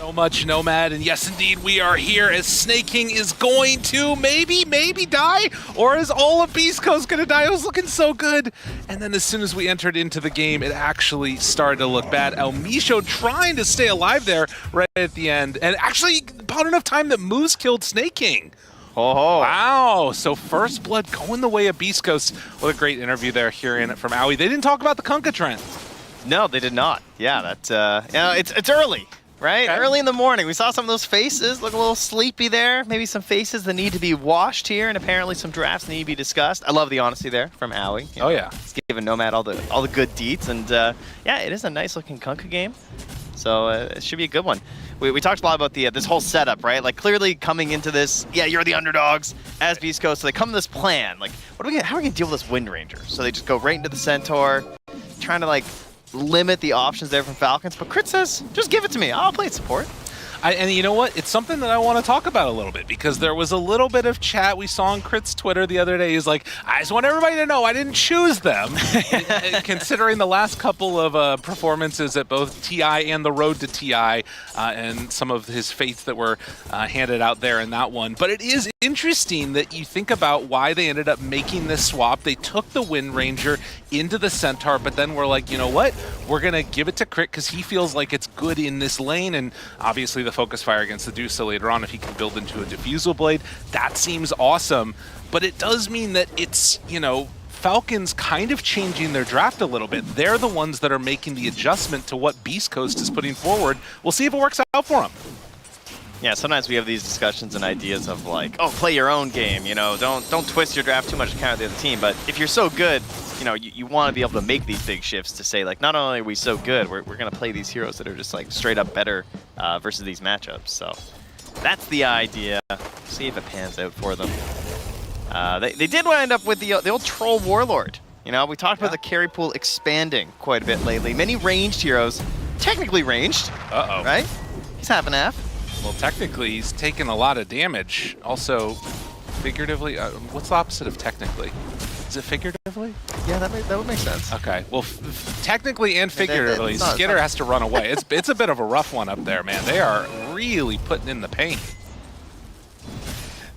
So much Nomad, and yes indeed we are here as Snake King is going to maybe die, or is all of Beast Coast gonna die? It was looking so good, and then as soon as we entered into the game, it actually started to look bad. El Misho trying to stay alive there right at the end, and actually about enough time that Moose killed Snake King. Oh. Wow, so first blood going the way of Beast Coast. What a great interview there hearing it from Aoi. They didn't talk about the Kunkka trend. No, they did not. Yeah, that's, you know, it's early, right? Okay. Early in the morning. We saw some of those faces look a little sleepy there. Maybe some faces that need to be washed here, and apparently some drafts need to be discussed. I love the honesty there from Aoi. You know, Oh yeah. He's giving Nomad all the good deets, and yeah, it is a nice looking Kunkka game. So it should be a good one. We talked a lot about the this whole setup, right? Like clearly coming into this, yeah, you're the underdogs as Beast Coast. So they come to this plan, like, how are we gonna deal with this Wind Ranger? So they just go right into the Centaur, trying to like limit the options there from Falcons. But Crit says, just give it to me. I'll play support. And you know what? It's something that I want to talk about a little bit, because there was a little bit of chat we saw on Crit's Twitter the other day. He's like, I just want everybody to know I didn't choose them. Considering the last couple of performances at both TI and the road to TI, and some of his fates that were handed out there in that one. But it is interesting that you think about why they ended up making this swap. They took the Wind Ranger into the Centaur, but then we're like, you know what? We're going to give it to Crit because he feels like it's good in this lane, and obviously the focus fire against the Dusa later on, if he can build into a diffusal blade, that seems awesome. But it does mean that it's, you know, Falcons kind of changing their draft a little bit. They're the ones that are making the adjustment to what Beast Coast is putting forward. We'll see if it works out for them. Yeah, sometimes we have these discussions and ideas of like, oh, play your own game, you know, don't twist your draft too much to counter the other team. But if you're so good, you know, you want to be able to make these big shifts to say, like, not only are we so good, we're going to play these heroes that are just like straight up better versus these matchups. So that's the idea. See if it pans out for them. They did wind up with the old Troll Warlord. You know, we talked about the carry pool expanding quite a bit lately. Many ranged heroes, technically ranged, right? He's half and half. Well, technically, he's taken a lot of damage. Also, figuratively, what's the opposite of technically? Is it figuratively? Yeah, that would make sense. Okay, well, technically and figuratively, Skitter has to run away. It's a bit of a rough one up there, man. They are really putting in the paint.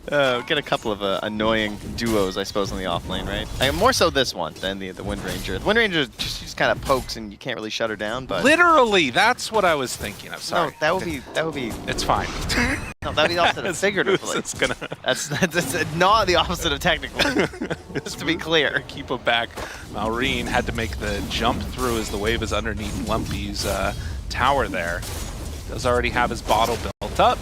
Get a couple of annoying duos, I suppose, on the off lane, right? More so this one than the Wind Ranger. The Wind Ranger just kind of pokes and you can't really shut her down, but... Literally, that's what I was thinking of. Sorry. No, that would be... It's fine. No, that would be the opposite of figuratively. That's not the opposite of technically, just to be clear. Keep him back. Malrine had to make the jump through as the wave is underneath Lumpy's tower there. Does already have his bottle built up.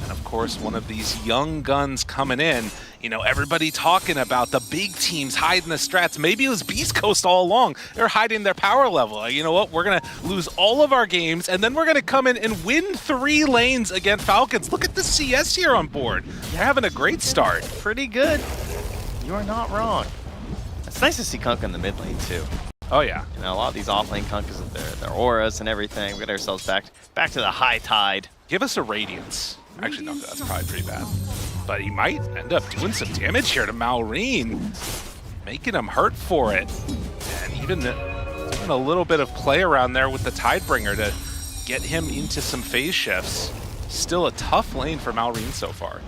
And of course, one of these young guns coming in, you know, everybody talking about the big teams hiding the strats. Maybe it was Beast Coast all along. They're hiding their power level. Like, you know what? We're going to lose all of our games, and then we're going to come in and win 3 lanes against Falcons. Look at the CS here on board. They're having a great start. Pretty good. You are not wrong. It's nice to see Kunkka in the mid lane, too. Oh, yeah. You know, a lot of these off-lane Kunkkas with their auras and everything. We got ourselves back to the high tide. Give us a Radiance. Actually, no, that's probably pretty bad. But he might end up doing some damage here to Malrine, making him hurt for it. And even a little bit of play around there with the Tidebringer to get him into some phase shifts. Still a tough lane for Malrine so far.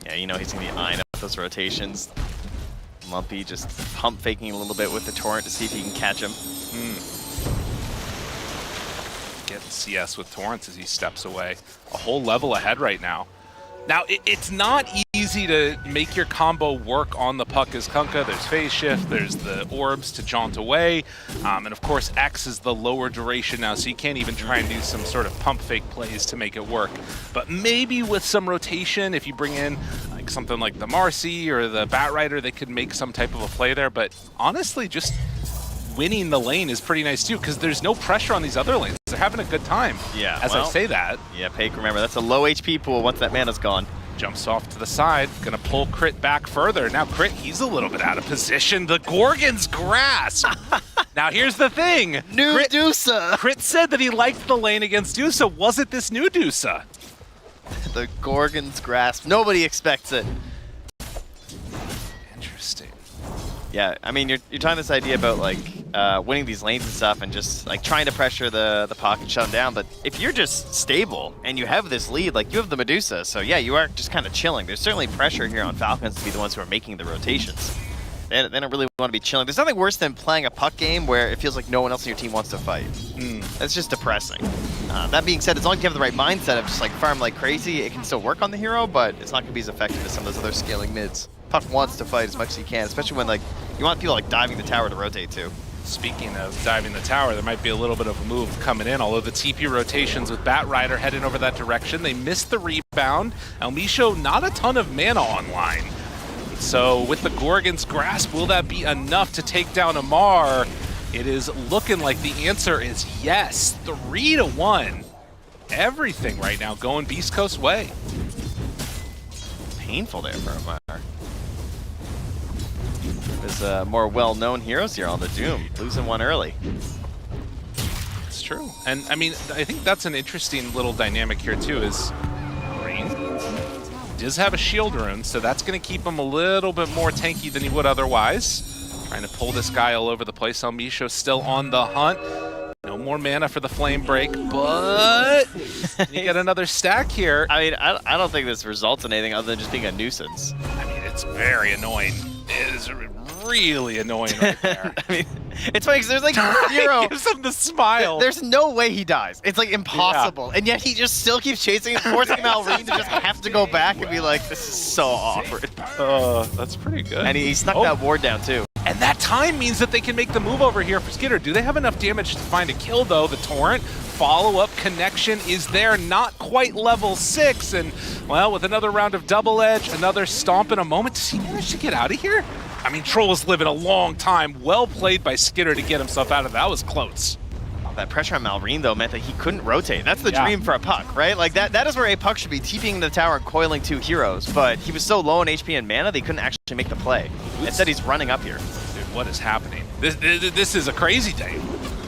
Yeah, you know he's going to be eyeing up those rotations. Lumpy just pump faking a little bit with the Torrent to see if he can catch him. Getting CS with Torrents as he steps away. A whole level ahead right now. Now, it's not easy to make your combo work on the puck as Kunkka. There's phase shift, there's the orbs to jaunt away, and of course X is the lower duration now, so you can't even try and do some sort of pump fake plays to make it work. But maybe with some rotation, if you bring in like something like the Marcy or the Batrider, they could make some type of a play there. But honestly, just winning the lane is pretty nice too, because there's no pressure on these other lanes. They're having a good time. Yeah. As I say that. Yeah, Pake, remember, that's a low HP pool once that mana's gone. Jumps off to the side, gonna pull Crit back further. Now Crit, he's a little bit out of position. The Gorgon's grasp. Now here's the thing. New Dusa. Crit said that he liked the lane against Dusa. Was it this new Dusa? The Gorgon's grasp. Nobody expects it. Interesting. Yeah, I mean, you're talking this idea about like winning these lanes and stuff and just like trying to pressure the puck and shut them down. But if you're just stable and you have this lead, like you have the Medusa, so yeah, you are just kind of chilling. There's certainly pressure here on Falcons to be the ones who are making the rotations. They don't really want to be chilling. There's nothing worse than playing a puck game where it feels like no one else in your team wants to fight. That's just depressing. That being said, as long as you have the right mindset of just like farm like crazy, it can still work on the hero, but it's not going to be as effective as some of those other scaling mids. Puck wants to fight as much as he can, especially when like you want people like diving the tower to rotate too. Speaking of diving the tower, there might be a little bit of a move coming in, although the TP rotations with Bat Rider heading over that direction. They missed the rebound. Elmisho, not a ton of mana online. So with the Gorgon's Grasp, will that be enough to take down Amar? It is looking like the answer is yes. 3-1. Everything right now going Beast Coast way. Painful there for Amar. There's more well-known heroes here on the Doom, losing one early. It's true. And I mean, I think that's an interesting little dynamic here too, is Rain does have a shield rune, so that's going to keep him a little bit more tanky than he would otherwise. Trying to pull this guy all over the place. Elmisho still on the hunt. No more mana for the flame break, but you get another stack here. I mean, I don't think this results in anything other than just being a nuisance. I mean, it's very annoying. It is really annoying right there. I mean, it's funny because there's like zero. Gives him the smile. There's no way he dies. It's like impossible. Yeah. And yet he just still keeps chasing and forcing Malrine to just have to go back and be like, this is so awkward. That's pretty good. And he snuck that ward down too. And that time means that they can make the move over here for Skitter. Do they have enough damage to find a kill, though? The Torrent follow-up connection is there, not quite level 6. And, well, with another round of Double Edge, another stomp in a moment, does he manage to get out of here? I mean, Troll's living a long time. Well played by Skitter to get himself out of that. That was close. That pressure on Malrine, though, meant that he couldn't rotate. That's the dream for a puck, right? Like, that is where a puck should be, TPing the tower and coiling two heroes. But he was so low on HP and mana, they couldn't actually make the play. Instead, he's running up here. Dude, what is happening? This is a crazy day.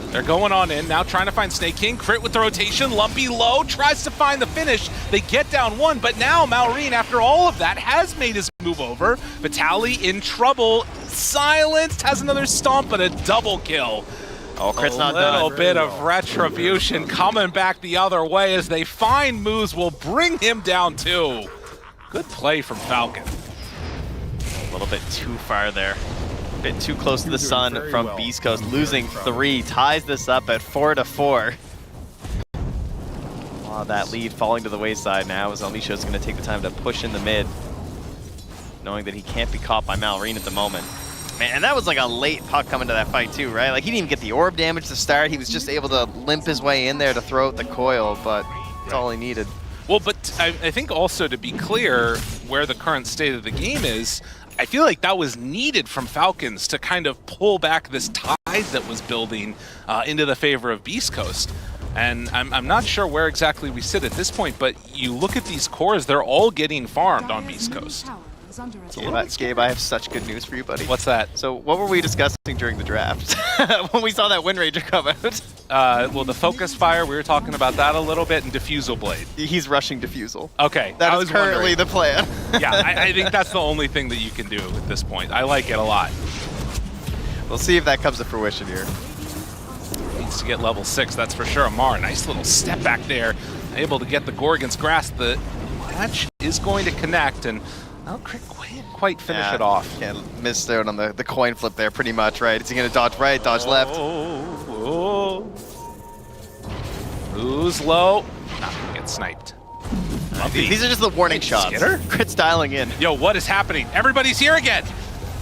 They're going on in, now trying to find Snake King. Crit with the rotation, Lumpy low, tries to find the finish. They get down one, but now Malrine, after all of that, has made his move over. Vitali in trouble, silenced, has another stomp, but a double kill. Oh, Crit's not done. A little bit of retribution coming back the other way as they find moves will bring him down too. Good play from Falcon. A little bit too far there. A bit too close to the sun from Beast Coast, losing 3, ties this up at 4-4. Oh, that lead falling to the wayside now as Elmisho's going to take the time to push in the mid, knowing that he can't be caught by Malrine at the moment. Man, and that was like a late puck coming to that fight too, right? Like he didn't even get the orb damage to start. He was just able to limp his way in there to throw out the coil, but that's all he needed. Well, but I think also to be clear where the current state of the game is, I feel like that was needed from Falcons to kind of pull back this tide that was building into the favor of Beast Coast. And I'm not sure where exactly we sit at this point, but you look at these cores, they're all getting farmed on Beast Coast. Gabe, I have such good news for you, buddy. What's that? So what were we discussing during the draft when we saw that Wind Ranger come out? Well, the Focus Fire, we were talking about that a little bit, and Diffusal Blade. He's rushing Diffusal. Okay. That is currently the plan. Yeah, I think that's the only thing that you can do at this point. I like it a lot. We'll see if that comes to fruition here. Needs to get level 6, that's for sure. Amar, nice little step back there. Able to get the Gorgon's Grasp. The match is going to connect, and well, Crit can't quite finish it off. Yeah, missed out on the coin flip there pretty much, right? Is he going to dodge right, dodge left? Who's low? Not going to get sniped. These are just the warning shots. Skitter? Crit's dialing in. Yo, what is happening? Everybody's here again.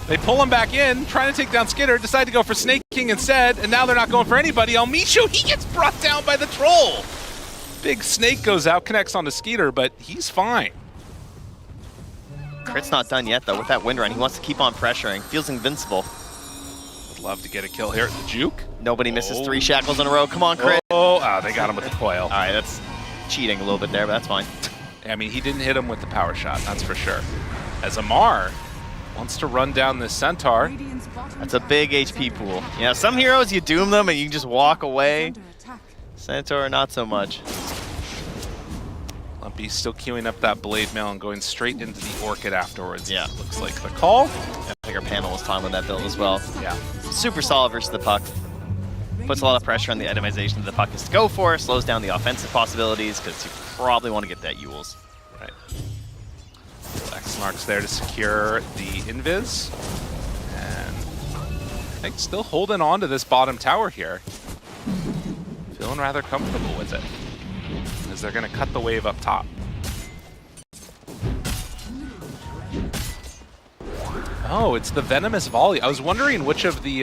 They pull him back in, trying to take down Skitter, decide to go for Snake King instead, and now they're not going for anybody. Elmisho, he gets brought down by the troll. Big Snake goes out, connects onto Skeeter, but he's fine. Crit's not done yet, though, with that wind run. He wants to keep on pressuring. Feels invincible. Would love to get a kill here at the juke. Nobody misses 3 shackles in a row. Come on, Crit. They got him with the coil. All right, that's cheating a little bit there, but that's fine. I mean, he didn't hit him with the power shot, that's for sure. As Amar wants to run down this Centaur. That's a big HP pool. Yeah, some heroes, you doom them and you can just walk away. Centaur, not so much. Lumpy still queuing up that blade mail and going straight into the Orchid afterwards. Yeah. Looks like the call. think our panel was talking about that build as well. Yeah. Super solid versus the puck. Puts a lot of pressure on the itemization that the puck is to go for, slows down the offensive possibilities, because you probably want to get that Yules. Right. So X-Mark's there to secure the invis. And I think still holding on to this bottom tower here. Feeling rather comfortable with it, as they're going to cut the wave up top. Oh, it's the Venomous Volley. I was wondering which of the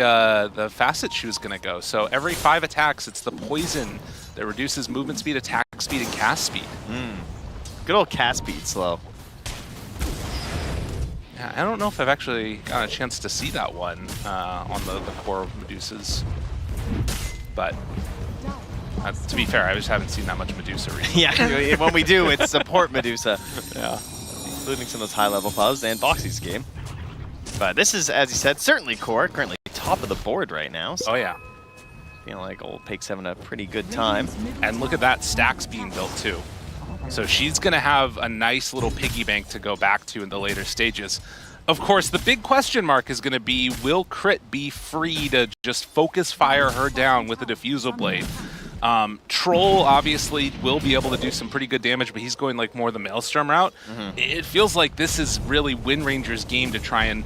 Facet Shoe is going to go. So every 5 attacks, it's the Poison that reduces movement speed, attack speed, and cast speed. Good old cast speed slow. Yeah, I don't know if I've actually gotten a chance to see that one on the core Medusas. But to be fair, I just haven't seen that much Medusa recently. Yeah, when we do, it's support Medusa. Yeah. Including some of those high-level pubs and Boxy's game. But this is, as you said, certainly core, currently top of the board right now. So Oh, yeah. feeling like old Pake's having a pretty good time. And look at that, stacks being built too. So she's going to have a nice little piggy bank to go back to in the later stages. Of course, the big question mark is going to be, will Crit be free to just focus fire her down with a Diffusal Blade? Troll obviously will be able to do some pretty good damage, but he's going like more the Maelstrom route. It feels like this is really Wind Ranger's game to try and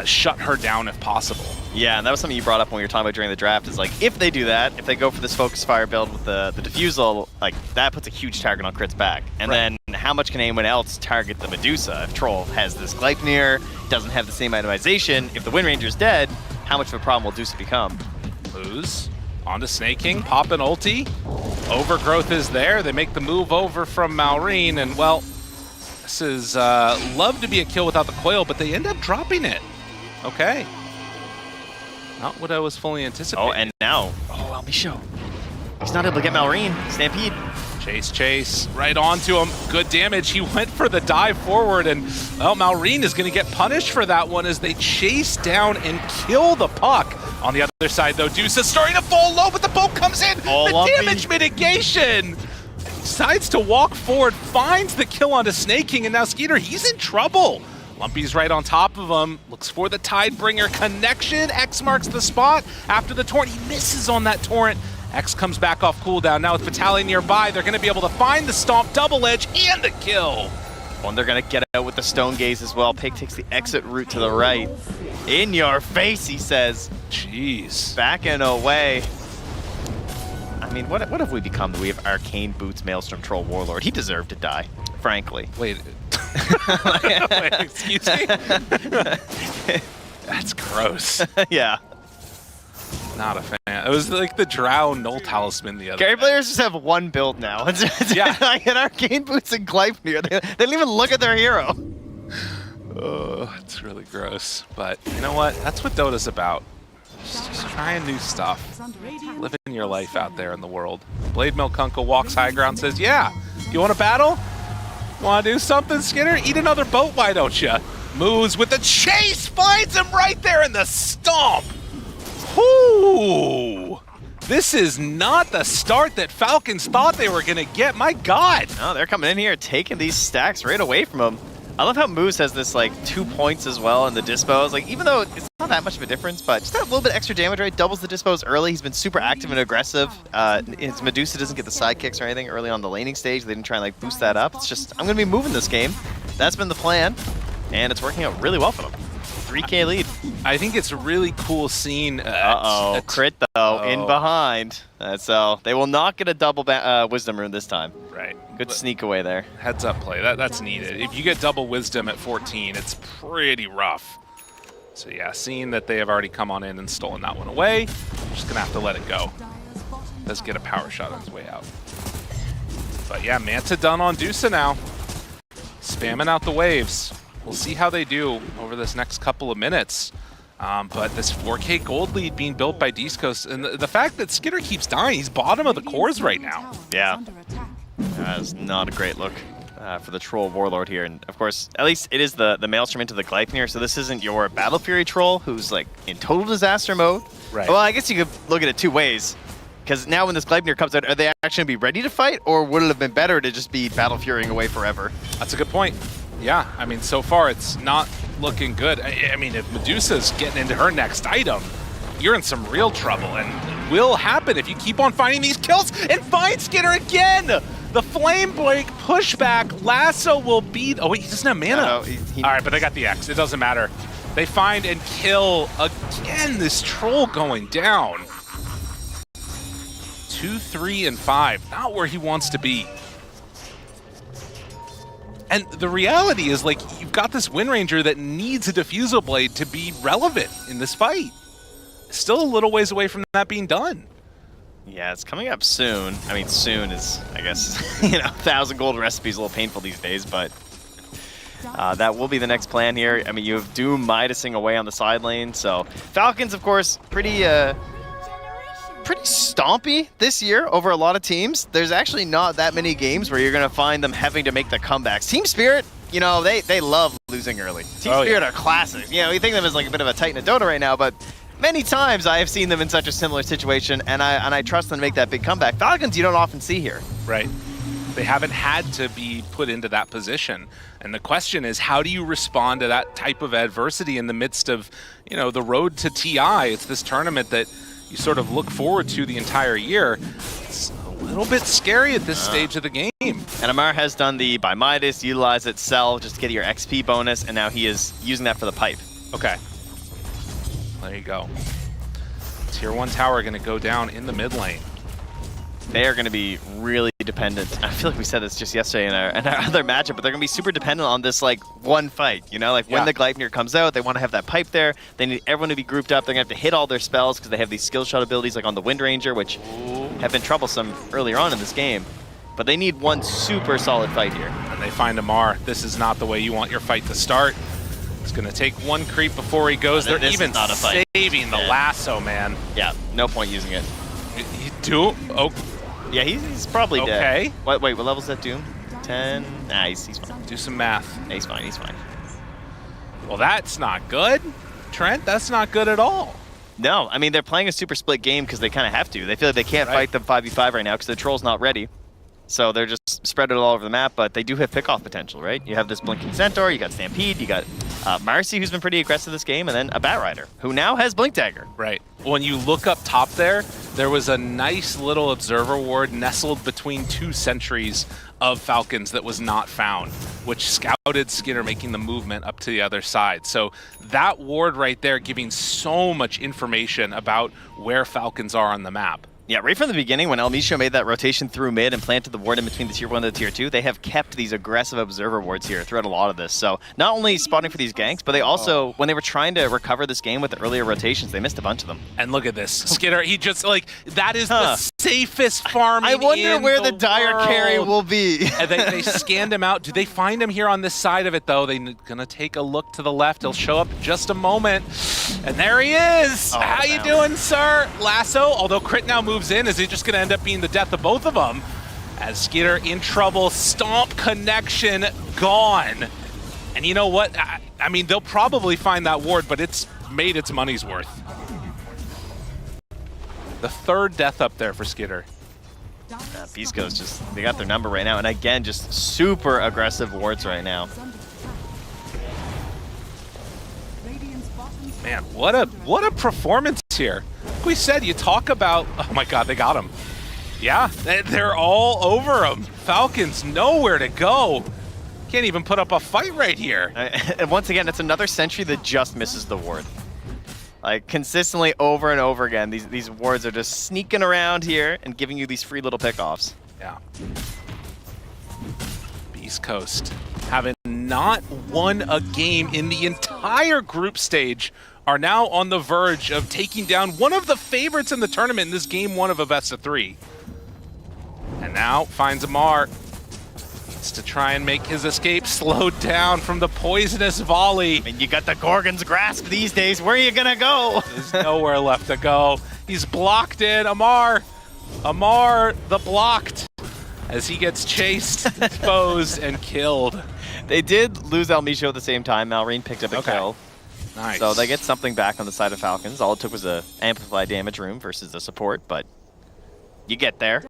shut her down if possible. Yeah, and that was something you brought up when we were talking about during the draft, is like, if they do that, if they go for this Focus Fire build with the Diffusal, like, that puts a huge target on Crit's back. And then how much can anyone else target the Medusa? If Troll has this Gleipnir, doesn't have the same itemization, if the Wind Ranger's dead, how much of a problem will Medusa become? Lose. Onto Snake King, pop an ulti. Overgrowth is there. They make the move over from Malrine, and well, this is love to be a kill without the coil, but they end up dropping it. Okay. Not what I was fully anticipating. Oh, and now, El Micho. He's not able to get Malrine. Stampede. Chase, right onto him. Good damage. He went for the dive forward, and well, Malrine is going to get punished for that one as they chase down and kill the puck. On the other side, though, Deuce is starting to fall low, but the boat comes in. The damage mitigation. Decides to walk forward, finds the kill onto Snake King, and now Skeeter, he's in trouble. Lumpy's right on top of him, looks for the Tidebringer connection. X marks the spot after the torrent. He misses on that torrent. X comes back off cooldown. Now with Battalion nearby, they're going to be able to find the Stomp double edge and the kill. And they're going to get out with the Stone Gaze as well. Pig takes the exit route to the right. In your face, he says. Jeez. Backing away. I mean, what have we become? We have Arcane Boots, Maelstrom, Troll, Warlord. He deserved to die, frankly. Wait. Wait, excuse me? That's gross. Yeah. Not a fan. It was like the Drow Null Talisman the other Carry day. players just have one build now. Yeah. Like an Arcane Boots and Gleipnir. They don't even look at their hero. Oh, it's really gross. But you know what? That's what Dota's about. Just trying new stuff. Living your life out there in the world. Blade Milk Uncle walks high ground, says, yeah, you want to battle? Want to do something, Skinner? Eat another boat, why don't you? Moves with the chase, finds him right there in the stomp. Whoo! This is not the start that Falcons thought they were going to get. My God. No, they're coming in here, taking these stacks right away from him. I love how Moose has this, like, 2 points as well in the dispos. Like, even though it's not that much of a difference, but just that little bit extra damage rate doubles the dispos early. He's been super active and aggressive. His Medusa doesn't get the sidekicks or anything early on the laning stage. They didn't try and, like, boost that up. It's just, I'm going to be moving this game. That's been the plan, and it's working out really well for them. 3K lead. I think it's really cool seeing... Crit, though, in behind. So they will not get a double Wisdom Rune this time. Right. Good sneak away there. Heads up play. That's needed. If you get double Wisdom at 14, it's pretty rough. So yeah, seeing that they have already come on in and stolen that one away, just going to have to let it go. Does get a power shot on his way out. But yeah, Manta done on Dusa now. Spamming out the waves. We'll see how they do over this next couple of minutes. But this 4K gold lead being built by beastcoast, and the fact that Skinner keeps dying, he's bottom of the cores right now. Yeah. That is not a great look for the Troll Warlord here. And of course, at least it is the Maelstrom into the Gleipnir, so this isn't your Battle Fury Troll who's like in total disaster mode. Right. Well, I guess you could look at it 2 ways. Because now when this Gleipnir comes out, are they actually going to be ready to fight, or would it have been better to just be Battle Furying away forever? That's a good point. Yeah, I mean, so far it's not looking good. I mean, if Medusa's getting into her next item, you're in some real trouble, and will happen if you keep on finding these kills and find Skinner again. The Flame Break pushback. Lasso will beat. Oh, wait, he doesn't have mana. No, All right, but they got the X. It doesn't matter. They find and kill again. This troll going down. 2, 3, and 5. Not where he wants to be. And the reality is, like, you've got this Wind Ranger that needs a Diffusal Blade to be relevant in this fight. Still a little ways away from that being done. Yeah, it's coming up soon. I mean, soon is, I guess, 1,000 gold recipe is a little painful these days, but that will be the next plan here. I mean, you have Doom Midasing away on the side lane, so Falcons, of course, pretty stompy this year over a lot of teams. There's actually not that many games where you're going to find them having to make the comebacks. Team Spirit, you know, they love losing early. Team Spirit are classics. You know, you think of them as like a bit of a Titan of Dota right now, but many times I have seen them in such a similar situation, and I trust them to make that big comeback. Falcons you don't often see here. Right. They haven't had to be put into that position. And the question is, how do you respond to that type of adversity in the midst of, you know, the road to TI? It's this tournament that you sort of look forward to the entire year. It's a little bit scary at this stage of the game. And Amar has done the buy Midas, utilize it, sell, just to get your XP bonus, and now he is using that for the pipe. Okay. There you go. Tier 1 tower going to go down in the mid lane. They are going to be really dependent. I feel like we said this just yesterday in our other matchup, but they're going to be super dependent on this like one fight. You know, like when the Gleipnir comes out, they want to have that pipe there. They need everyone to be grouped up. They're going to have to hit all their spells because they have these skill shot abilities like on the Wind Ranger, which have been troublesome earlier on in this game. But they need one super solid fight here. And they find Amar. This is not the way you want your fight to start. It's going to take one creep before he goes. They're even saving the lasso, man. Yeah, no point using it. You do? Oh. Yeah, he's probably dead. Okay. Wait, what level's that Doom? 10? Nah, he's fine. Do some math. Yeah, he's fine. Well, that's not good. Trent, that's not good at all. No, I mean, they're playing a super split game because they kind of have to. They feel like they can't fight the 5v5 right now because the troll's not ready. So they're just spread it all over the map, but they do have pick-off potential, right? You have this Blinking Centaur, you got Stampede, you got Marcy, who's been pretty aggressive this game, and then a Batrider, who now has Blink Dagger. Right. When you look up top there was a nice little observer ward nestled between two sentries of Falcons that was not found, which scouted Skinner making the movement up to the other side. So that ward right there giving so much information about where Falcons are on the map. Yeah, right from the beginning, when Elmisho made that rotation through mid and planted the ward in between the tier 1 and the tier 2, they have kept these aggressive observer wards here throughout a lot of this. So not only spotting for these ganks, but they also, when they were trying to recover this game with the earlier rotations, they missed a bunch of them. And look at this. Skinner, he just, like, that is the safest farming I wonder in where the dire world. carry will be. And they scanned him out. Do they find him here on this side of it, though? They're going to take a look to the left. He'll show up in just a moment. And there he is. How you doing, sir? Lasso, although Crit now moves in, is he just going to end up being the death of both of them? As Skinner in trouble, Stomp connection gone. And you know what? I mean, they'll probably find that ward, but it's made its money's worth. The third death up there for Skinner. Beastcoast just, they got their number right now. And again, just super aggressive wards right now. Man, what a performance here. Like we said, you talk about, oh my God, they got him. Yeah, they're all over him. Falcons nowhere to go. Can't even put up a fight right here. And once again, it's another sentry that just misses the ward. Like consistently over and over again, these wards are just sneaking around here and giving you these free little pickoffs. Yeah. Beast Coast, having not won a game in the entire group stage, are now on the verge of taking down one of the favorites in the tournament in this game 1 of a best of 3. And now finds Amar. Needs to try and make his escape, slowed down from the poisonous volley. I mean, you got the Gorgon's grasp these days. Where are you gonna go? There's nowhere left to go. He's blocked in. Amar the blocked, as he gets chased, exposed, and killed. They did lose Elmisho at the same time. Malrine picked up a kill. Nice. So they get something back on the side of Falcons. All it took was a amplified damage room versus the support, but you get there.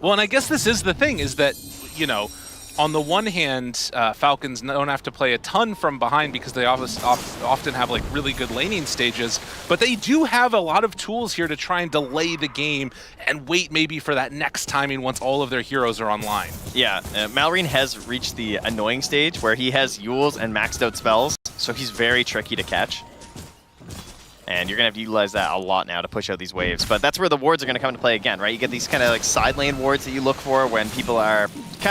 Well, and I guess this is the thing, is that, you know, on the one hand, Falcons don't have to play a ton from behind because they often have like really good laning stages, but they do have a lot of tools here to try and delay the game and wait maybe for that next timing once all of their heroes are online. Yeah, Malrine has reached the annoying stage where he has Yules and maxed out spells, so he's very tricky to catch. And you're going to have to utilize that a lot now to push out these waves. But that's where the wards are going to come into play again, right? You get these kind of like side lane wards that you look for when people are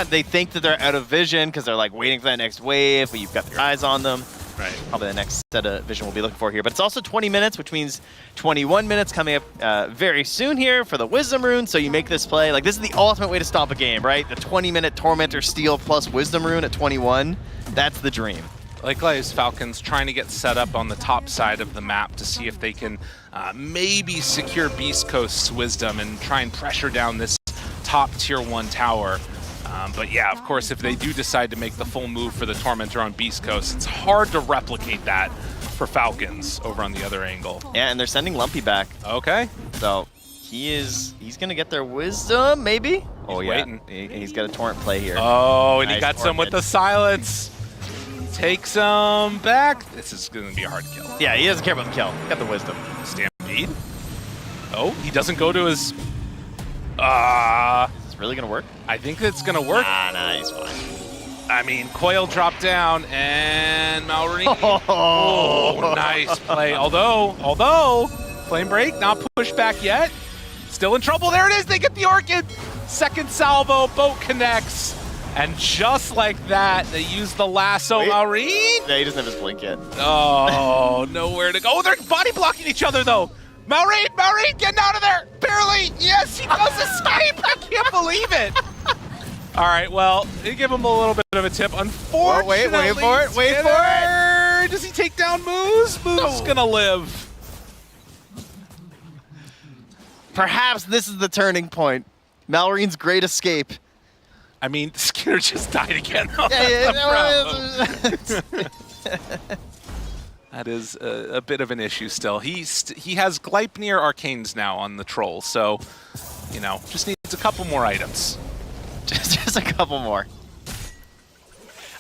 they think that they're out of vision because they're like waiting for that next wave, but you've got your eyes on them. Right. Probably the next set of vision we'll be looking for here. But it's also 20 minutes, which means 21 minutes coming up very soon here for the Wisdom Rune. So you make this play. Like, this is the ultimate way to stop a game, right? The 20-minute Tormentor Steal plus Wisdom Rune at 21. That's the dream. Likewise, Falcons trying to get set up on the top side of the map to see if they can maybe secure Beast Coast's Wisdom and try and pressure down this top tier 1 tower. But yeah, of course, if they do decide to make the full move for the Tormentor on Beast Coast, it's hard to replicate that for Falcons over on the other angle. Yeah, and they're sending Lumpy back. Okay. So he's going to get their Wisdom, maybe? Oh, yeah. Waiting. He's got a Torrent play here. Oh, and nice he got some with the silence. Takes him back. This is going to be a hard kill. Yeah, he doesn't care about the kill. Got the Wisdom. Stampede. Oh, he doesn't go to his... Is this really going to work? I think it's going to work. Nah, he's fine. I mean, Coil dropped down, and Malrine. Oh, nice play. Although, Flame Break not pushed back yet. Still in trouble. There it is. They get the Orchid. Second salvo. Boat connects. And just like that, they use the lasso. Wait. Malrine. Yeah, he doesn't have his blink yet. Oh, nowhere to go. Oh, they're body blocking each other, though. Malrine, getting out of there. Barely. Yes, he does escape. I can't believe it. All right, well, they give him a little bit of a tip. Unfortunately, wait for it. Wait for it. Does he take down Moose? Moose going to live. Perhaps this is the turning point. Malrine's great escape. I mean, Skinner just died again. That is a bit of an issue still. He has Gleipnir Arcanes now on the Troll, so, you know, just needs a couple more items. Just a couple more.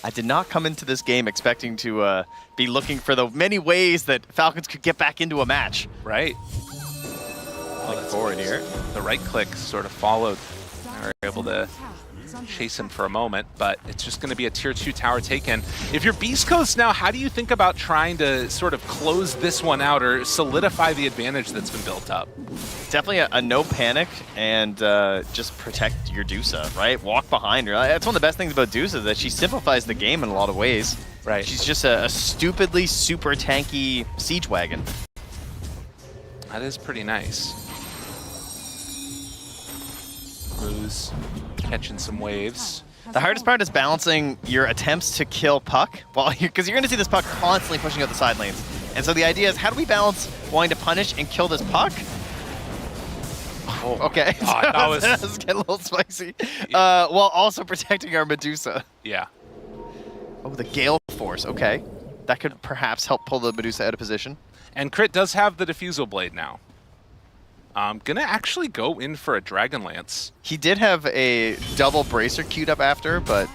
I did not come into this game expecting to be looking for the many ways that Falcons could get back into a match. Right. Looking forward here. The right click sort of followed. They were able to chase him for a moment, but it's just going to be a tier 2 tower taken. If you're Beast Coast now, how do you think about trying to sort of close this one out or solidify the advantage that's been built up? Definitely a no panic and just protect your Dusa, right? Walk behind her. That's one of the best things about Dusa, that she simplifies the game in a lot of ways. Right. She's just a stupidly super tanky siege wagon. That is pretty nice. Cruz catching some waves. The hardest part is balancing your attempts to kill Puck, because you're going to see this Puck constantly pushing out the side lanes. And so the idea is, how do we balance wanting to punish and kill this Puck? Oh, okay. Oh, that was getting a little spicy. While also protecting our Medusa. Yeah. Oh, the Gale Force. Okay. That could perhaps help pull the Medusa out of position. And Crit does have the Diffusal Blade now. Gonna actually go in for a Dragonlance. He did have a double bracer queued up after, but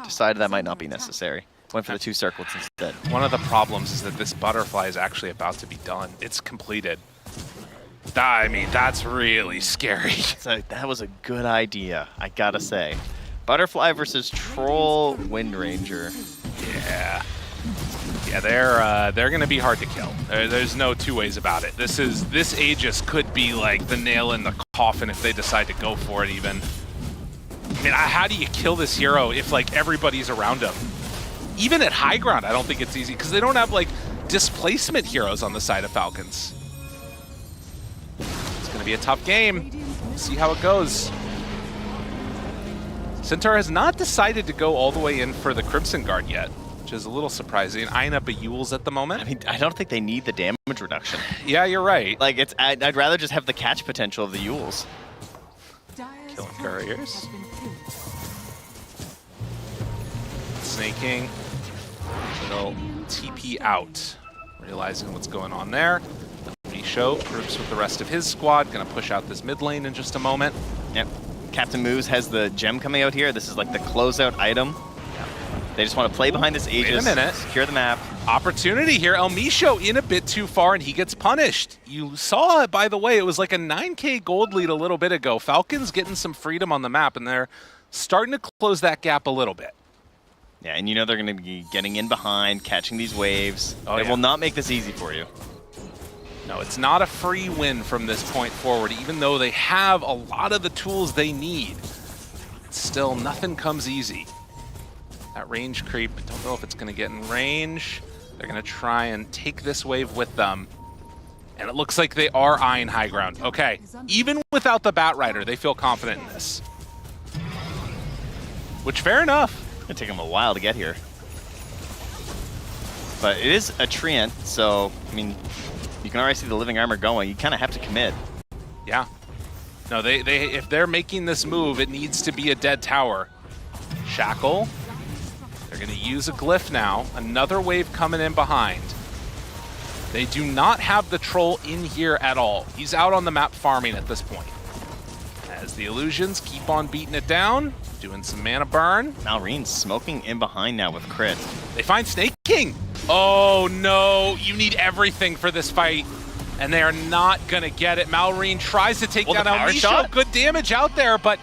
decided that might not be necessary. Went for the 2 circlets instead. One of the problems is that this butterfly is actually about to be done. It's completed. I mean, that's really scary. So that was a good idea, I gotta say. Butterfly versus Troll Wind Ranger. Yeah. Yeah, they're gonna be hard to kill. There's no two ways about it. This Aegis could be like the nail in the coffin if they decide to go for it even. I mean, how do you kill this hero if like everybody's around him? Even at high ground, I don't think it's easy because they don't have like displacement heroes on the side of Falcons. It's gonna be a tough game. We'll see how it goes. Centaur has not decided to go all the way in for the Crimson Guard yet, which is a little surprising. Eyeing up a Yules at the moment. I mean, I don't think they need the damage reduction. Yeah, you're right. Like, I'd rather just have the catch potential of the Yules. Killing couriers. Snaking. Little TP out. Realizing what's going on there. Show groups with the rest of his squad. Gonna push out this mid lane in just a moment. Yep. Captain Moose has the gem coming out here. This is like the closeout item. They just want to play behind this Aegis, wait a minute. secure the map. Opportunity here. El Misho in a bit too far, and he gets punished. You saw it, by the way. It was like a 9K gold lead a little bit ago. Falcons getting some freedom on the map, and they're starting to close that gap a little bit. Yeah, and you know they're going to be getting in behind, catching these waves. Oh, they yeah. will not make this easy for you. No, it's not a free win from this point forward, even though they have a lot of the tools they need. Still, nothing comes easy. That range creep, don't know if it's going to get in range. They're going to try and take this wave with them. And it looks like they are eyeing high ground. Okay, even without the Bat Rider, they feel confident in this. Which, fair enough. It's going to take them a while to get here. But it is a treant, so, I mean, you can already see the living armor going. You kind of have to commit. Yeah. No, they if they're making this move, it needs to be a dead tower. Shackle. They're going to use a glyph now. Another wave coming in behind. They do not have the troll in here at all. He's out on the map farming at this point. As the illusions keep on beating it down, doing some mana burn. Malreen's smoking in behind now with crit. They find Snake King. Oh no, you need everything for this fight. And they are not going to get it. Malreen tries to take down El Misho. Good damage out there, but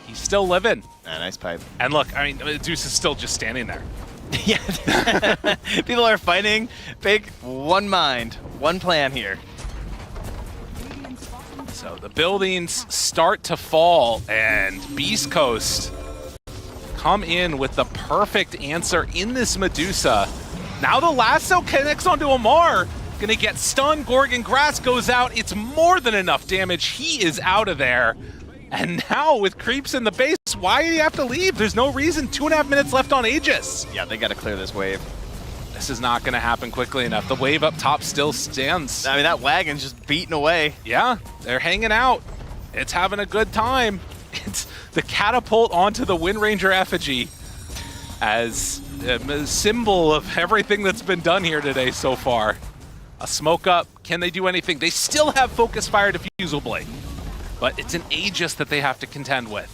he's still living. Nice pipe. And look, I mean, Deuce is still just standing there. Yeah. People are fighting. Big one mind, one plan here. So the buildings start to fall, and Beast Coast come in with the perfect answer in this Medusa. Now the lasso connects onto Amar. Gonna get stunned. Gorgon Grass goes out. It's more than enough damage. He is out of there. And now with creeps in the base, why do you have to leave? There's no reason. 2.5 minutes left on Aegis. Yeah, they got to clear this wave. This is not going to happen quickly enough. The wave up top still stands. I mean, that wagon's just beating away. Yeah, they're hanging out. It's having a good time. It's the catapult onto the Wind Ranger effigy as a symbol of everything that's been done here today so far. A smoke up. Can they do anything? They still have Focus Fire Diffusal Blade, but it's an Aegis that they have to contend with,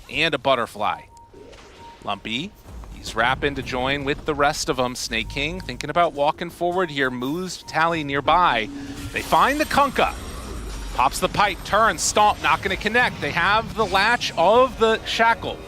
and a Butterfly. Lumpy, he's rapping to join with the rest of them. Snake King thinking about walking forward here. Moves Tally nearby. They find the Kunkka. Pops the pipe, turns, stomp, not going to connect. They have the latch of the Shackle.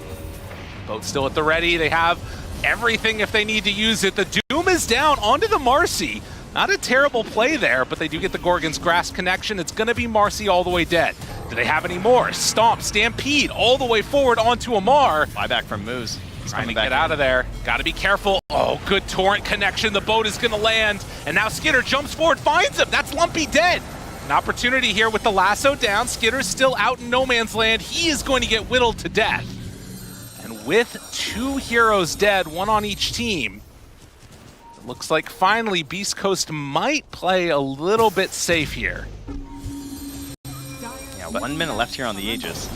Boat still at the ready. They have everything if they need to use it. The Doom is down onto the Marcy. Not a terrible play there, but they do get the Gorgon's Grass connection. It's going to be Marcy all the way dead. Do they have any more? Stomp, Stampede, all the way forward onto Amar. Buyback from Moose. Trying to get out of there. Got to be careful. Oh, good torrent connection. The boat is going to land. And now Skitter jumps forward, finds him. That's Lumpy dead. An opportunity here with the lasso down. Skitter's still out in no man's land. He is going to get whittled to death. And with 2 heroes dead, 1 on each team, it looks like finally Beast Coast might play a little bit safe here. Yeah, 1 minute left here on the Aegis.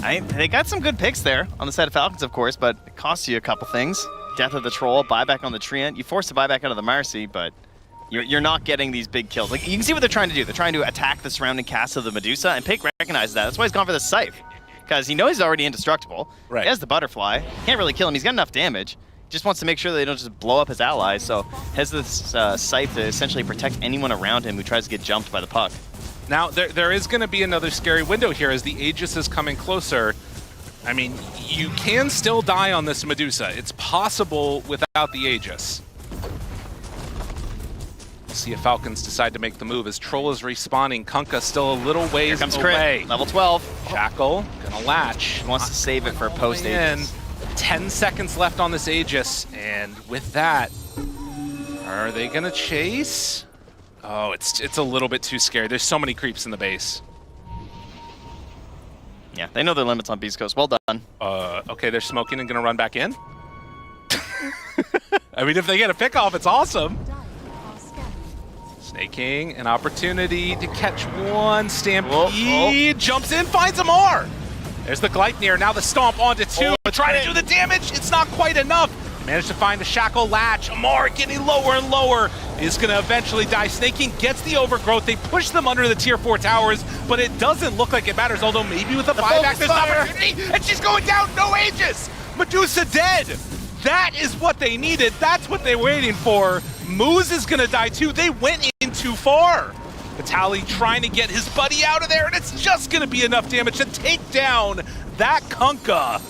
They got some good picks there on the side of Falcons, of course, but it costs you a couple things. Death of the Troll, buyback on the Treant. You force the buyback out of the Marcy, but you're not getting these big kills. Like, you can see what they're trying to do. They're trying to attack the surrounding cast of the Medusa, and Pick recognizes that. That's why he's gone for the Scythe, because he knows he's already indestructible. Right. He has the Butterfly. Can't really kill him. He's got enough damage. Just wants to make sure that they don't just blow up his allies, so has this Scythe to essentially protect anyone around him who tries to get jumped by the puck. Now, there is going to be another scary window here as the Aegis is coming closer. I mean, you can still die on this Medusa. It's possible without the Aegis. We'll see if Falcons decide to make the move as Troll is respawning. Kunkka still a little ways Here comes away. Crit, level 12. Shackle, gonna latch. He wants to save it for post-Aegis. 10 seconds left on this Aegis, and with that, are they gonna chase? Oh, it's a little bit too scary. There's so many creeps in the base. Yeah, they know their limits on Beast Coast. Well done. Okay, they're smoking and gonna run back in. I mean, if they get a pick off, it's awesome. Snake King, an opportunity to catch one. Stampede jumps in, finds Amar. There's the Gleipnir, now the stomp onto 2. Trying to do the damage, it's not quite enough. Managed to find a Shackle latch. Amar getting lower and lower, is going to eventually die. Snake King gets the overgrowth. They push them under the tier 4 towers, but it doesn't look like it matters, although maybe with a buyback there's an opportunity, and she's going down, no Aegis! Medusa dead! That is what they needed. That's what they were waiting for. Moose is going to die too. They went in too far. Vitali trying to get his buddy out of there, and it's just going to be enough damage to take down that Kunkka.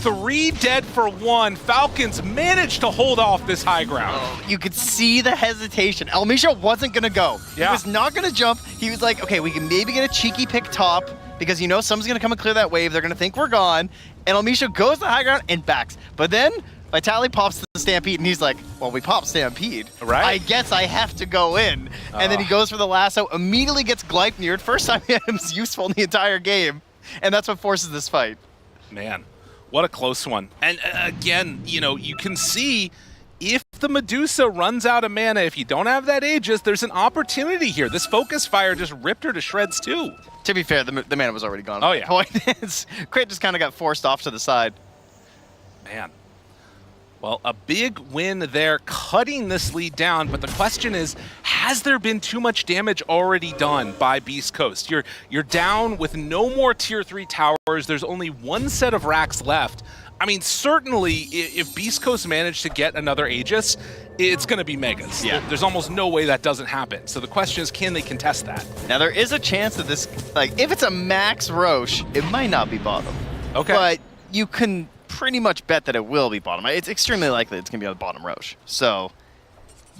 3 dead for 1. Falcons managed to hold off this high ground. You could see the hesitation. Elmisha wasn't going to go. Yeah. He was not going to jump. He was like, okay, we can maybe get a cheeky pick top because you know someone's going to come and clear that wave. They're going to think we're gone. And Elmisha goes to the high ground and backs. But then Vitali pops the Stampede, and he's like, well, we popped Stampede. Right. I guess I have to go in. And then he goes for the lasso, immediately gets Gleipnired. First time item's useful in the entire game. And that's what forces this fight. Man, what a close one. And again, you know, you can see if the Medusa runs out of mana, if you don't have that Aegis, there's an opportunity here. This Focus Fire just ripped her to shreds too. To be fair, the mana was already gone. Oh, yeah. Point is, Crit just kind of got forced off to the side. Man. Well, a big win there, cutting this lead down, but the question is, has there been too much damage already done by Beast Coast? You're down with no more tier 3 towers, there's only one set of racks left. I mean, certainly, if Beast Coast managed to get another Aegis, it's going to be Megas. Yeah. There's almost no way that doesn't happen. So the question is, can they contest that? Now, there is a chance that this, like, if it's a max Roche, it might not be bottom. Okay. But you can pretty much bet that it will be bottom. It's extremely likely it's going to be on the bottom Roche. So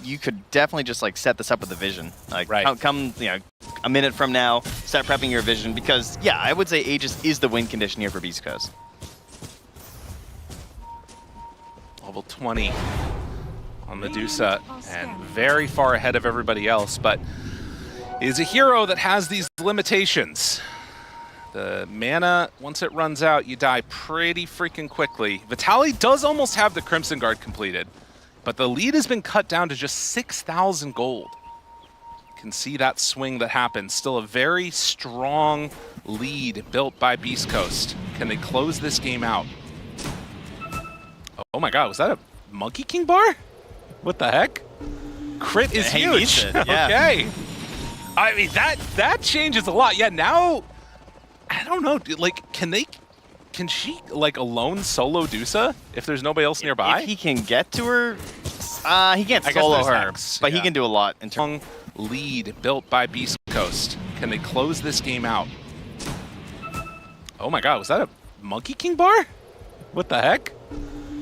you could definitely just, like, set this up with a vision. Like, right. come, you know, a minute from now, start prepping your vision. Because, yeah, I would say Aegis is the win condition here for Beast Coast. Level 20 on Medusa, and very far ahead of everybody else, but is a hero that has these limitations. The mana, once it runs out, you die pretty freaking quickly. Vitali does almost have the Crimson Guard completed, but the lead has been cut down to just 6,000 gold. You can see that swing that happens. Still a very strong lead built by Beast Coast. Can they close this game out? Oh my god, was that a Monkey King bar? What the heck? Crit is He huge. needs it, yeah. Okay. I mean, that changes a lot. Yeah, now, I don't know, dude, like, can she, like, alone solo Dusa if there's nobody else nearby? If he can get to her, he can't I guess solo there's her, hacks, but yeah. he can do a lot in terms. Strong lead built by Beast Coast. Can they close this game out? Oh my god, was that a Monkey King bar? What the heck?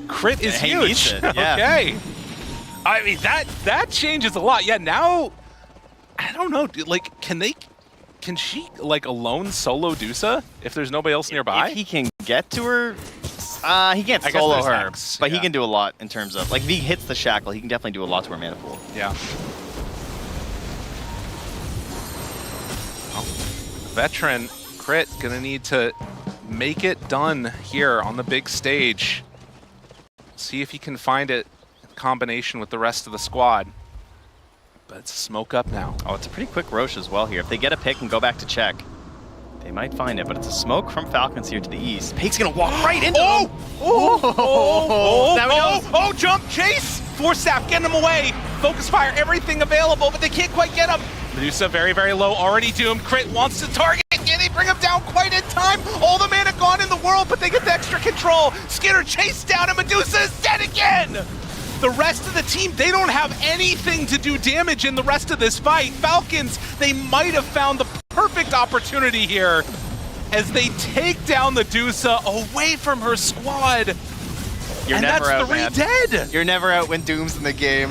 Crit is He huge. needs it, yeah. Okay. I mean, that changes a lot. Yeah, now, I don't know, dude, like, can she, like, alone solo Dusa if there's nobody else nearby? If he can get to her, he can't I guess solo there's her, hacks, but yeah. he can do a lot in terms of, like, if he hits the shackle, he can definitely do a lot to her mana pool. Yeah. Well, veteran Crit gonna need to make it done here on the big stage. See if he can find it in combination with the rest of the squad. But it's a smoke up now. Oh, it's a pretty quick Roche as well here. If they get a pick and go back to check, they might find it, but it's a smoke from Falcons here to the east. Pake's gonna walk right into him. There we go. Oh, jump, chase! Force Staff, getting him away. Focus Fire, everything available, but they can't quite get him. Medusa very, very low, already doomed. Crit wants to target. Can they bring him down quite in time? All the mana gone in the world, but they get the extra control. Skinner chased down, and Medusa is dead again! The rest of the team, they don't have anything to do damage in the rest of this fight. Falcons, they might have found the perfect opportunity here as they take down the Medusa away from her squad. You're and never that's out, 3 man. dead! You're never out when Doom's in the game.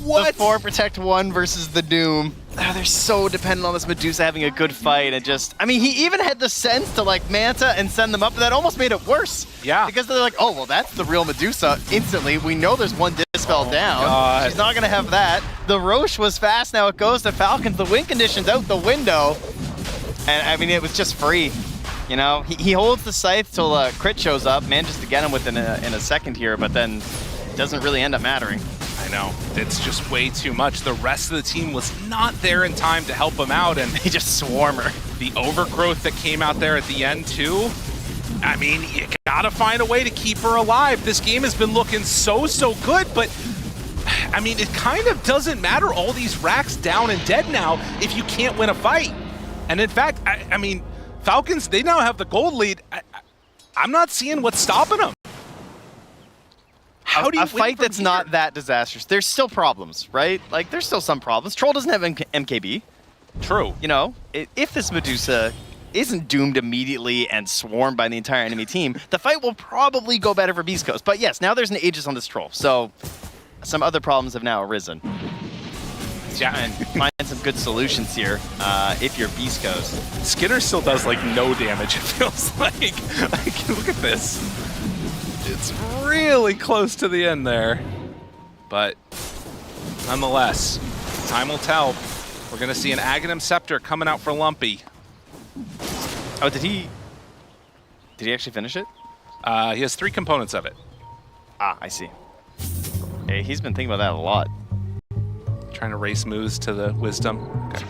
What? The 4 protect 1 versus the Doom. They're so dependent on this Medusa having a good fight, and just, I mean, he even had the sense to, like, Manta and send them up, but that almost made it worse. Yeah. Because they're like, oh, well, that's the real Medusa. Instantly, we know there's one Dispel down. God. She's not going to have that. The Roche was fast, now it goes to Falcons. The win condition's out the window. And, I mean, it was just free. You know, he holds the Scythe till Crit shows up, manages to get him within in a second here, but then it doesn't really end up mattering. I know, it's just way too much. The rest of the team was not there in time to help him out, and They just swarm her. the overgrowth that came out there at the end too, I mean, you gotta find a way to keep her alive. This game has been looking so good, but I mean, it kind of doesn't matter all these racks down and dead now if you can't win a fight. And in fact, I mean, Falcons, they now have the gold lead. I'm not seeing what's stopping them. How do you a fight that's here? not that disastrous? There's still problems, right? Like, there's still some problems. Troll doesn't have MKB. True. You know, if this Medusa isn't doomed immediately and swarmed by the entire enemy team, the fight will probably go better for Beast Coast. But yes, now there's an Aegis on this Troll, so some other problems have now arisen. Yeah, and find some good solutions here if you're Beast Coast. Skinner still does like no damage, it feels like. Look at this. It's really close to the end there. But nonetheless, time will tell. We're going to see an Aghanim Scepter coming out for Lumpy. Oh, did he actually finish it? He has 3 components of it. Ah, I see. Hey, he's been thinking about that a lot. Trying to race moves to the wisdom. Okay.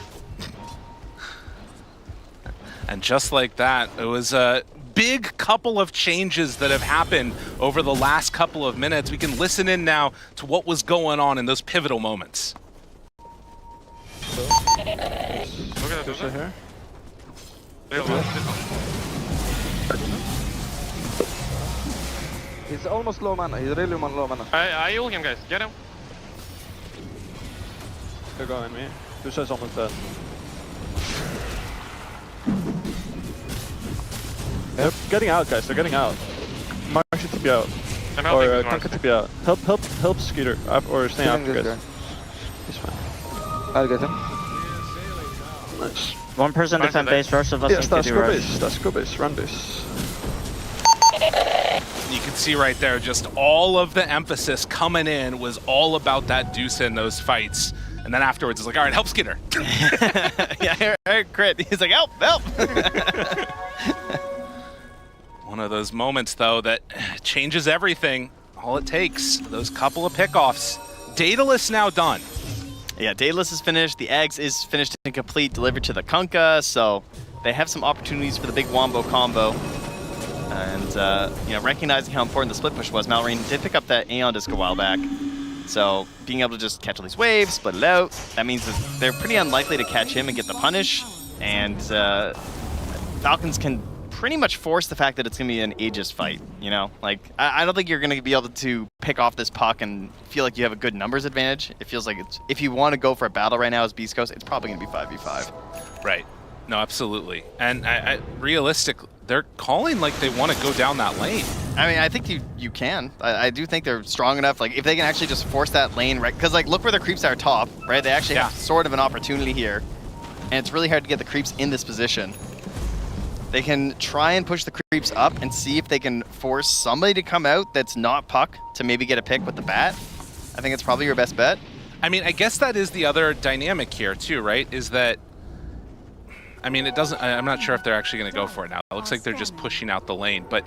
And just like that, it was a big couple of changes that have happened over the last couple of minutes. We can listen in now to what was going on in those pivotal moments. Look at that here. He's almost low mana. He's really low mana. I heal him, guys. Get him. They're going me. Dusa's almost dead. They're getting out, guys. They're getting out. Mark should TP out. I'm helping Or this Kanka Mars. TP out. Help Skeeter. Or stay after, guys. He's fine. I'll get him. Nice. One person Nice defend and base, rest of us Yes, need to that's do go rush. base. That's go base. Run base. You can see right there, just all of the emphasis coming in was all about that Deuce in those fights. And then afterwards, it's like, all right, help Skinner. Yeah, Eric crit. He's like, help, help. One of those moments, though, that changes everything. All it takes, those couple of pickoffs. Daedalus now done. Yeah, Daedalus is finished. The Eggs is finished and complete, delivered to the Kunkka. So they have some opportunities for the big Wombo combo. And, you know, recognizing how important the split push was, Malrine did pick up that Aeon Disc a while back. So being able to just catch all these waves, split it out, that means that they're pretty unlikely to catch him and get the punish. And Falcons can pretty much force the fact that it's going to be an Aegis fight, you know? Like, I don't think you're going to be able to pick off this puck and feel like you have a good numbers advantage. It feels like it's, if you want to go for a battle right now as Beast Coast, it's probably going to be 5v5. Right. No, absolutely. And realistically, they're calling like they want to go down that lane. I mean, I think you can. I do think they're strong enough. Like, if they can actually just force that lane, right? Because, like, look where the creeps are top, right? They actually have sort of an opportunity here. And it's really hard to get the creeps in this position. They can try and push the creeps up and see if they can force somebody to come out that's not Puck to maybe get a pick with the bat. I think it's probably your best bet. I mean, I guess that is the other dynamic here, too, right? Is that, I mean, it doesn't, I'm not sure if they're actually going to go for it now. It looks like they're just pushing out the lane. But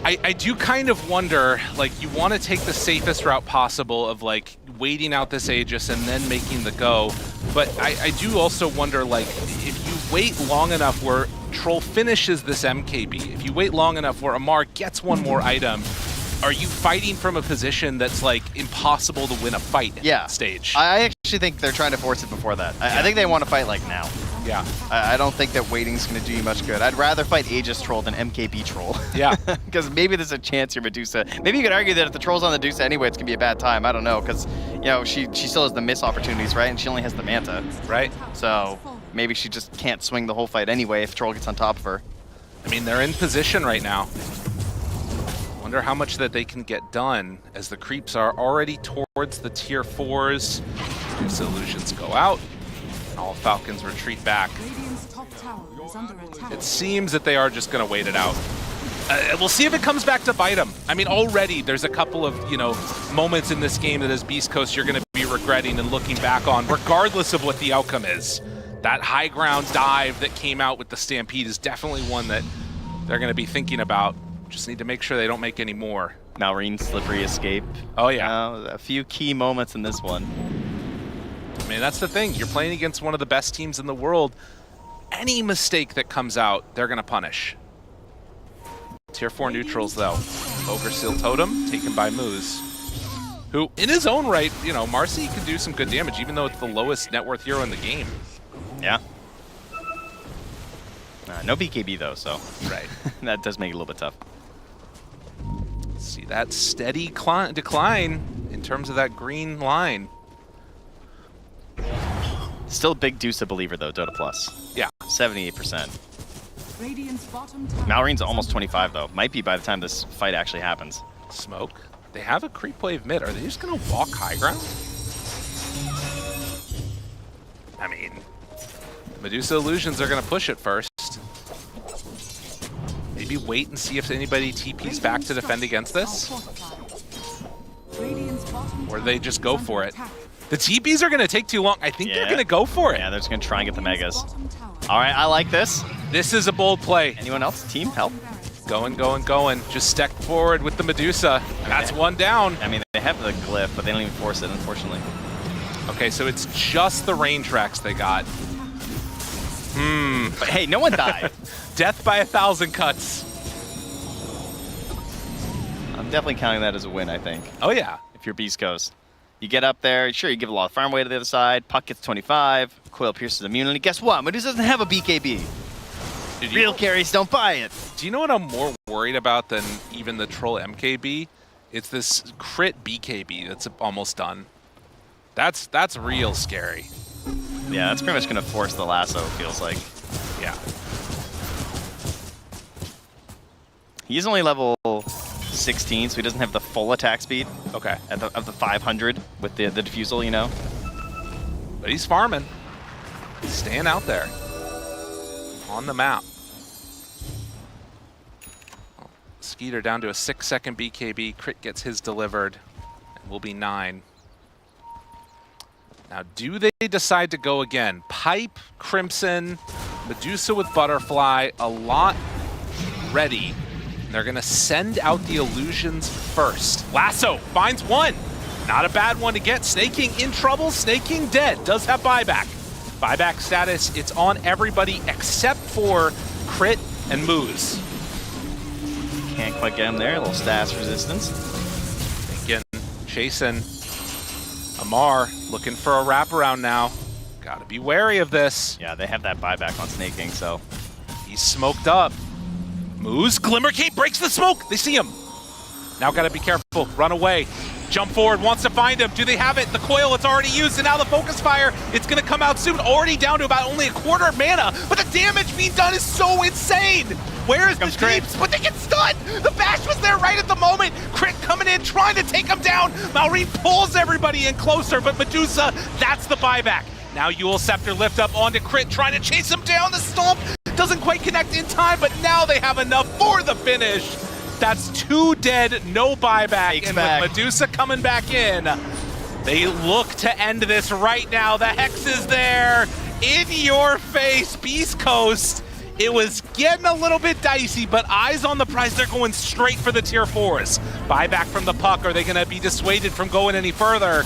I do kind of wonder, like, you want to take the safest route possible of, like, waiting out this Aegis and then making the go. But I do also wonder, like, if you wait long enough where Troll finishes this MKB, if you wait long enough where Amar gets one more item, are you fighting from a position that's, like, impossible to win a fight at that stage? I actually think they're trying to force it before that. I think they want to fight, like, now. Yeah. I don't think that waiting's going to do you much good. I'd rather fight Aegis Troll than MKB Troll. Yeah. Because maybe there's a chance you're Medusa. Maybe you could argue that if the Troll's on the Medusa anyway, it's going to be a bad time. I don't know, because, you know, she still has the miss opportunities, right? And she only has the Manta. Right. So maybe she just can't swing the whole fight anyway if Troll gets on top of her. I mean, they're in position right now. Wonder how much that they can get done as the creeps are already towards the tier 4s. If illusions go out, all Falcons retreat back. It seems that they are just going to wait it out. We'll see if it comes back to bite them. I mean, already there's a couple of, you know, moments in this game that as Beast Coast you're going to be regretting and looking back on, regardless of what the outcome is. That high ground dive that came out with the Stampede is definitely one that they're going to be thinking about. Just need to make sure they don't make any more. Malrine's slippery escape. Oh, yeah. A few key moments in this one. I mean, that's the thing. You're playing against one of the best teams in the world. Any mistake that comes out, they're going to punish. Tier 4 neutrals, though. Ogre Seal Totem, taken by Moose. who, in his own right, you know, Marcy can do some good damage, even though it's the lowest net worth hero in the game. Yeah. No BKB though, so Right. that does make it a little bit tough. See that steady decline in terms of that green line. Still a big Dusa believer though, Dota Plus. Yeah. 78%. Radiant's bottom tower. Malorine's almost 25 though. Might be by the time this fight actually happens. Smoke. They have a creep wave mid. Are they just going to walk high ground? I mean, Medusa Illusions are going to push it first. Maybe wait and see if anybody TPs back to defend against this. Or they just go for it. The TPs are going to take too long. I think they're going to go for it. Yeah, they're just going to try and get the Megas. All right, I like this. This is a bold play. Anyone else? Team, help? Going, going, going. Just step forward with the Medusa. That's one down. I mean, they have the glyph, but they don't even force it, unfortunately. Okay, so it's just the range racks they got. But hey, no one died. Death by 1,000 cuts. I'm definitely counting that as a win, I think, Oh, yeah. if you're Beast Coast. You get up there, sure, you give a lot of farm away to the other side, Puck gets 25, Coil pierces immunity. Guess what? Medusa doesn't have a BKB. Real carries don't buy it. Do you know what I'm more worried about than even the troll MKB? It's this crit BKB that's almost done. That's real scary. Yeah, that's pretty much going to force the lasso, it feels like. Yeah. He's only level 16, so he doesn't have the full attack speed Okay. of the 500 with the diffusal, you know? But he's farming. He's staying out there. On the map. Skeeter down to a 6-second BKB. Crit gets his delivered. And will be 9. Now, do they decide to go again? Pipe, Crimson, Medusa with Butterfly, a lot ready. And they're going to send out the illusions first. Lasso finds one. Not a bad one to get. Snaking in trouble. Snaking dead. Does have buyback. Buyback status, it's on everybody except for Crit and Moose. Can't quite get him there, a little status resistance. Again, chasing Amar, looking for a wraparound now. Gotta be wary of this. Yeah, they have that buyback on snaking, so. He's smoked up. Moose, Glimmer Cape breaks the smoke. They see him. Now gotta be careful, run away. Jump forward, wants to find him. Do they have it? The coil, it's already used, and now the focus fire, it's gonna come out soon. Already down to about only a quarter of mana, but the damage being done is so insane. Where is the creeps? But they get stunned! The bash was there right at the moment. Crit coming in, trying to take him down. Malrine pulls everybody in closer, but Medusa, that's the buyback. Now Yule Scepter lift up onto Crit, trying to chase him down. The stomp doesn't quite connect in time, but now they have enough for the finish. That's 2 dead, no buyback, and with Medusa coming back in, they look to end this right now. The Hex is there, in your face, Beast Coast. It was getting a little bit dicey, but eyes on the prize, they're going straight for the tier 4s. Buyback from the Puck, are they gonna be dissuaded from going any further?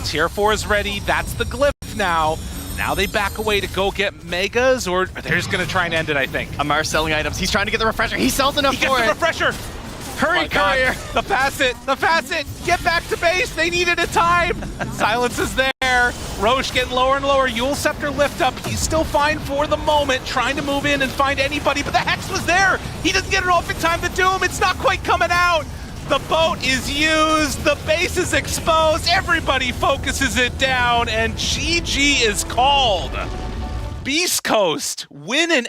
Tier 4 is ready, that's the glyph now. Now they back away to go get Megas, or they're just gonna try and end it, I think. Amar selling items, he's trying to get the refresher, he sells enough He for gets it. the refresher! Hurry, Courier! The facet, get back to base, they needed a time! Silence is there, Roche getting lower and lower, Yule Scepter lift up, he's still fine for the moment, trying to move in and find anybody, but the Hex was there! He doesn't get it off in time to doom, it's not quite coming out! The boat is used, the base is exposed, everybody focuses it down, and GG is called. Beast Coast win an